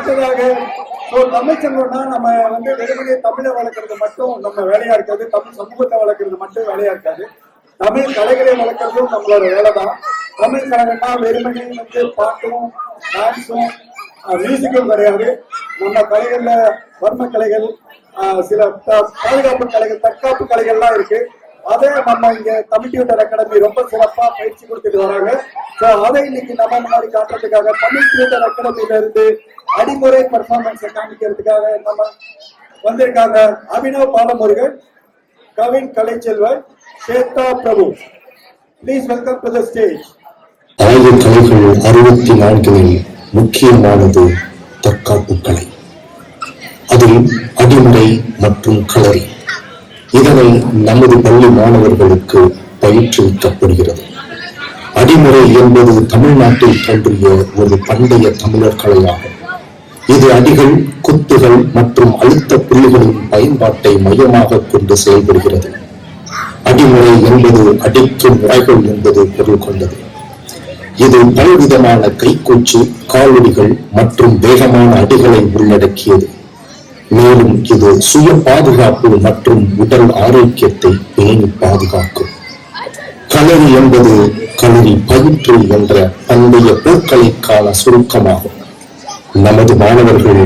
அடுத்ததாக தமிழ் சங்கம்னா நம்ம வெறுமனே தமிழை வளர்க்கறது மட்டும் நம்ம வேலையா இருக்காது, தமிழ் சமூகத்தை வளர்க்கறது மட்டும் வேலையா இருக்காது, தமிழ் கலைகளை வளர்க்கறதும் நம்மளோட வேலை தான். தமிழ் கலைகள்னா வெறுமனே பாட்டும் டான்ஸும் மியூசிக்கும் கிடையாது. நம்ம கலைகள்ல வர்ம கலைகள், சில பாதுகாப்பு கலைகள், தற்காப்பு கலைகள்லாம் இருக்கு. அதை நம்ம இங்க தமிழ் தியேட்டர் அகாடமி ரொம்ப சிறப்பா பயிற்சி கொடுத்துட்டு வராங்க. அதை இன்னைக்கு நம்ம முன்னாடி காட்டுறதுக்காக தமிழ் தியேட்டர் அகாடமியில இருந்து அடிமுறை பெர்ஃபார்மன்ஸை காமிக்கிறதுக்காக நம்ம வந்திருக்காங்க Abhinav Balamurugan, Kavin Kalaichelvan, Swetha Prabhu. Please welcome to the stage. ஆயுத கலைகள் 64 முக்கியமானது தற்காப்பு கலை. அதில் அடிமுறை மற்றும் களரி. இதனை நமது பள்ளி மாணவர்களுக்கு பயிற்றுவிக்கப்படுகிறது. அடிமுறை என்பது தமிழ்நாட்டில் தோன்றிய ஒரு பண்டைய தமிழர் கலையாகும். இது அடிகள், குத்துகள் மற்றும் அழுத்த புள்ளிகளின் பயன்பாட்டை மையமாக கொண்டு செயல்படுகிறது. அடிமுறை என்பது அடிக்கும் முறைகள் என்பது பொருள் கொண்டது. இது பலவிதமான கைக்கூச்சு, காலடிகள் மற்றும் வேகமான அடிகளை உள்ளடக்கியது. மேலும் இது சுய பாதுகாப்பு மற்றும் உடல் ஆரோக்கியத்தை பேணி பாதுகாக்கும். களரி என்பது களரி பயிற்று என்ற பண்டைய போர்க்கலைக்கான சுருக்கமாகும். நமது மாணவர்கள்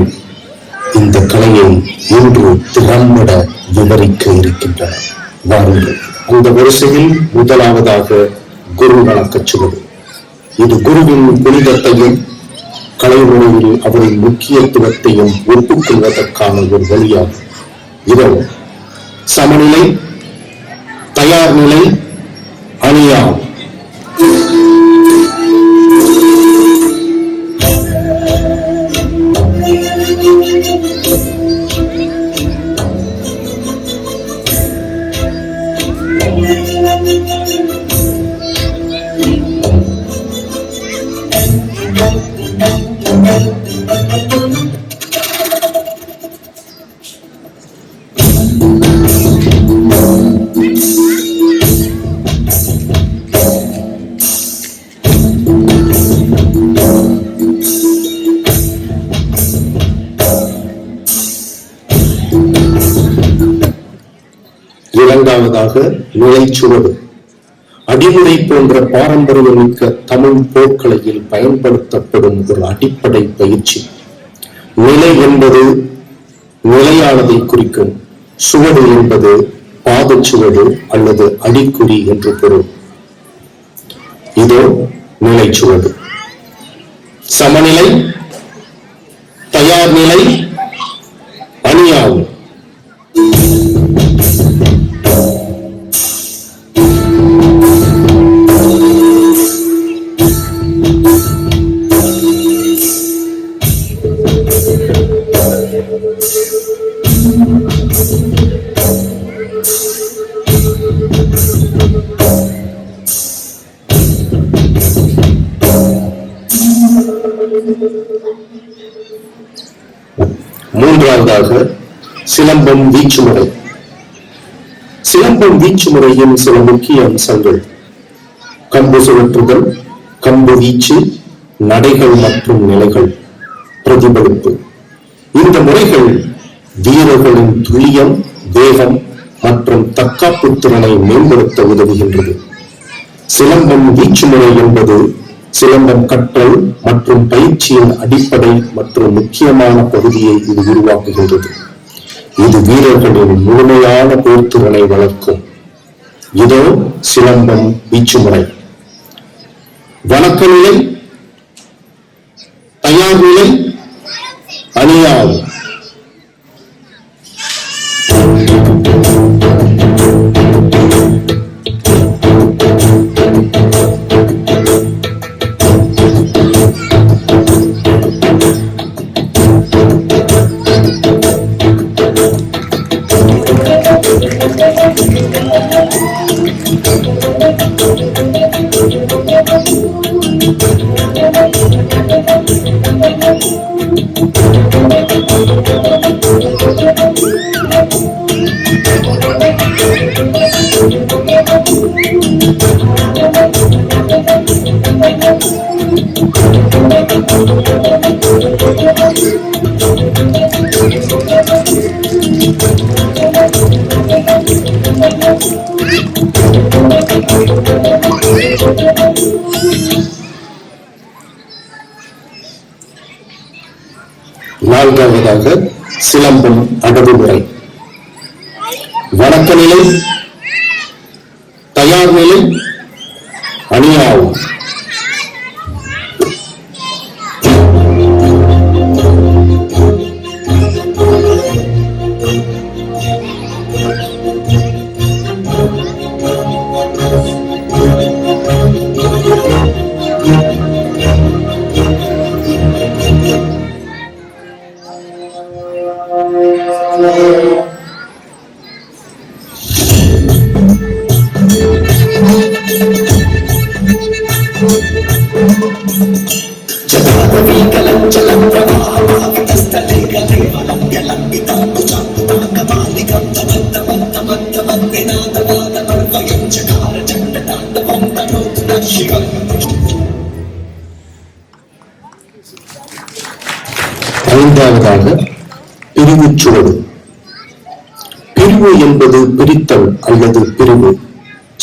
இந்த கலையை இன்று திறம்பட விவரிக்க இருக்கின்றனர். வாருங்கள். அந்த வரிசையில் முதலாவதாக குரு வணக்கச்சுவது. இது குருவின் புனிதத்தையும் கலைமுறையில் அவரின் முக்கியத்துவத்தையும் ஒப்புக்கொள்வதற்கான ஒரு வழியாகும். இதோ சமநிலை, தயார் நிலை, அணியாம். இரண்டாவதாக நிலைச்சுவடு. அடிமுறை போன்ற பாரம்பரியமிக்க தமிழ் போர்க்கலையில் பயன்படுத்தப்படும் ஒரு அடிப்படை பயிற்சி. நிலை என்பது நிலையானதை குறிக்கும். சுவடு என்பது பாதச்சுவடு அல்லது அடிக்குறி என்று பொருள். இதோ நிலைச்சுவடு. சமநிலை, தயார் நிலை, அணியாகும். மூன்றாவதாக சிலம்பம் வீச்சு முறை. சிலம்பம் வீச்சு முறையின் சில முக்கிய அம்சங்கள்: கம்பு சுழற்றுதல், கம்பு வீச்சு, நடைகள் மற்றும் நிலைகள், பிரதிபலிப்பு. இந்த முறைகள் வீரர்களின் துல்லியம், வேகம் மற்றும் தற்காப்பு திறனை மேம்படுத்த உதவுகின்றது. சிலம்பம் வீச்சு முறை என்பது சிலம்பம் கற்றல் மற்றும் பயிற்சியின் அடிப்படை மற்றும் முக்கியமான பகுதியை இது உருவாக்குகின்றது. இது வீரர்களின் முழுமையான போர்த்திறனை வளர்க்கும். இதோ சிலம்பம் வீச்சு முறை. வணக்க நிலை, தயார் நிலை, அணியாகும். நான்காவதாக சிலம்பம் அடவுமுறை. வணக்க நிலை, தயார் நிலை, அணியாவும். ஐந்தாவதாக பிரிவுச் சுவடு. பிரிவு என்பது பிரித்தல் அல்லது பிரிவு,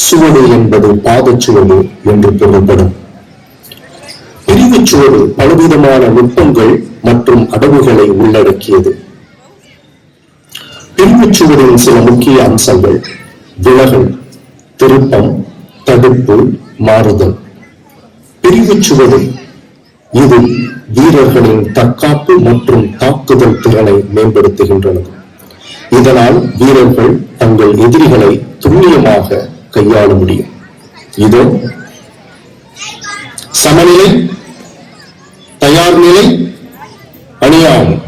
சுவடு என்பது பாதச்சுவடு என்று பொருள்படும். பிரிவுச் சுவடு பலவிதமான நுட்பங்கள் மற்றும் அடவுகளை உள்ளடக்கியது. பிரிவுச் சுவடின் சில முக்கிய அம்சங்கள்: விலகல், திருப்பம், தடுப்பு, மாறுதல். பிரிவுச் சுவடு இது வீரர்களின் தற்காப்பு மற்றும் தாக்குதல் திறனை மேம்படுத்துகின்றன. இதனால் வீரர்கள் தங்கள் எதிரிகளை துல்லியமாக கையாள முடியும். இதோ சமநிலை, தயார் நிலை, அணியாகும்.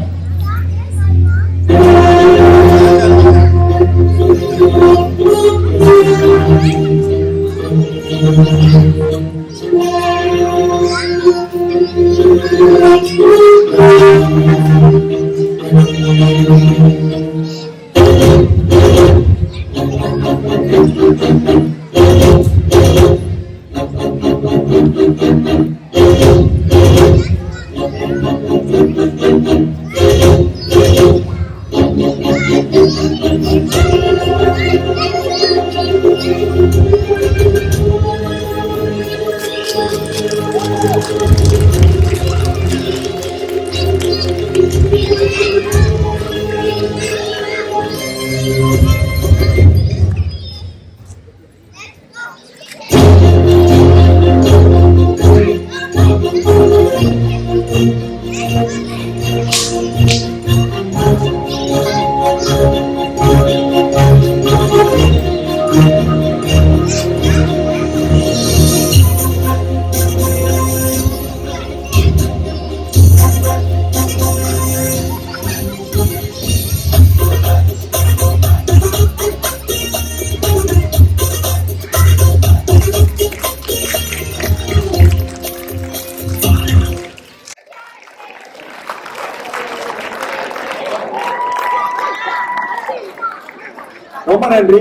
ரொம்ப நன்றி.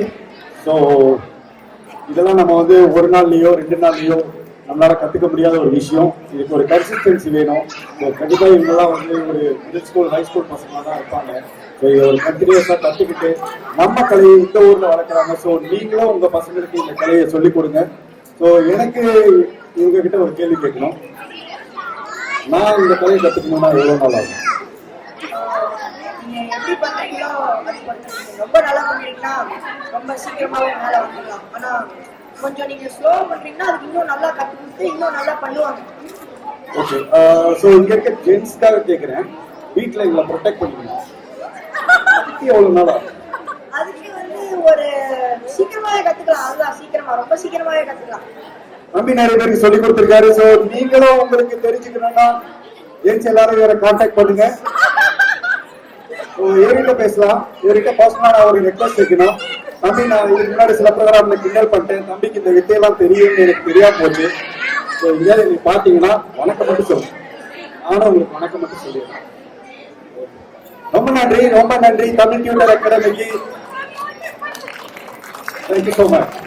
ஸோ இதெல்லாம் நம்ம ஒரு நாள்லயோ 2 நாள்லயோ நம்மளால கத்துக்க முடியாத ஒரு விஷயம். இதுக்கு ஒரு கன்சிஸ்டன்சி வேணும். கண்டிப்பா இவங்கெல்லாம் ஒரு மிடில் ஸ்கூல், ஹை ஸ்கூல் பசங்க தான் இருப்பாங்க. ஸோ இதை ஒரு கண்டினியூஸா கத்துக்கிட்டு நம்ம கலையை இந்த ஊர்ல வளர்க்குறாங்க. ஸோ நீங்களும் உங்க பசங்களுக்கு இந்த கலையை சொல்லிக் கொடுங்க. ஸோ எனக்கு இவங்க கிட்ட ஒரு கேள்வி கேட்கணும். நான் இந்த கலையை கத்துக்கணும்னா எவ்வளவு நாள் ஆகும்? எப்படி பண்றீங்களோ அது பண்ணுங்க. ரொம்ப நல்லா பண்றீங்கன்னா ரொம்ப சீக்கிரமாவே மேல வந்துடலாம். ஆனா கொஞ்சம் நீங்க ஸ்லோ பண்றீங்கன்னா அதுக்கு இன்னும் நல்லா கத்துக்கிட்டு இன்னும் நல்லா பண்ணுவாங்க. ஓகே. ஸோ இங்க இருக்க ஜென்ஸ்க்காக கேட்கிறேன், வீட்டுல எங்களை ப்ரொடெக்ட் பண்ணிக்கணும், அதுக்கு எவ்வளவு நாள் ஆகும்? அதுக்கு ஒரு சீக்கிரமாவே கத்துக்கலாம். அதுதான் சீக்கிரமா, ரொம்ப சீக்கிரமாவே கத்துக்கலாம். நம்பி நிறைய பேருக்கு சொல்லி கொடுத்திருக்காரு. ஸோ நீங்களும் உங்களுக்கு தெரிஞ்சுக்கணும்னா ஜென்ஸ் எல்லாரும் இவரை கான்டாக்ட் பண்ணுங்க. இவர்கிட்ட பேசலாம். இவர்கிட்ட பர்சனலா ஒரு ரெக்வஸ்ட் வைக்கணும். தம்பி, நான் இதுக்கு முன்னாடி சில ப்ரோக்ராம்ல கிண்டல் பண்ணிட்டேன், தம்பிக்கு இந்த வித்தையெல்லாம் தெரியும்னு எனக்கு தெரியாம போச்சு. ஸோ இங்கே நீங்க பாத்தீங்கன்னா வணக்கம் மட்டும் சொல்லுங்க. ஆனா உங்களுக்கு வணக்கம் மட்டும் சொல்லிடுறேன். ரொம்ப நன்றி, ரொம்ப நன்றி தமிழ் டியூட்டர் அகாடமிக்கு. Thank you so much.